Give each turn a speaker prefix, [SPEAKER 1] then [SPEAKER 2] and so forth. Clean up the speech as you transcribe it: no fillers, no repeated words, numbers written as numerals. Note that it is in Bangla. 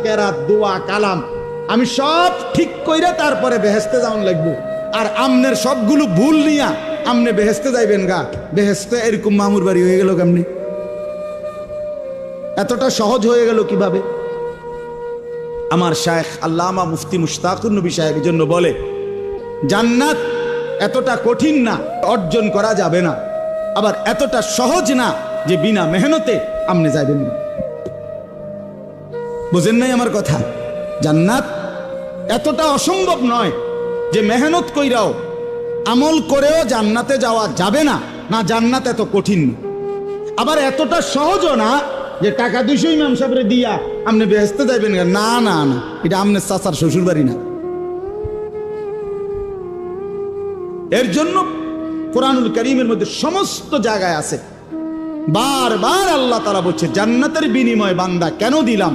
[SPEAKER 1] কেরাত দোয়া কালাম আমি সব ঠিক কইরা তারপরে বেহেস্তে যাওয়ান লাগবো। আর আমনের সবগুলো ভুল নিয়া আমনে বেহেস্তে যাইবেন গা, বেহেস্তে এরকম মামুর বাড়ি হয়ে গেল কেমনি? এতটা সহজ হয়ে গেল কিভাবে? আমার শায়েখ আল্লামা মুফতি মুশতাকুর নবী সাহেব এই জন্য বলে, জান্নাত এতটা কঠিন না, অর্জন করা যাবে না, আবার এতটা সহজ না যে বিনা মেহনতে আমনে যাবেন না। বুঝেন নাই আমার কথা? জান্নাত এতটা অসম্ভব নয় যে মেহনত কইরাও আমল করেও জান্নাতে যাওয়া যাবে না, না জান্নাত এত কঠিন না। আবার এতটা সহজও না যে টাকা 200 ইমাম সাহেবরে দিয়া আপনি বেহেস্তে যাইবেন, না না না, এটা আমনের চাচার শ্বশুর বাড়ি না। এর জন্য কোরআনুল কারীমের মধ্যে সমস্ত জায়গায় আছে বারবার আল্লাহ তাআলা বলছে, জান্নাতের বিনিময় বান্দা কেন দিলাম?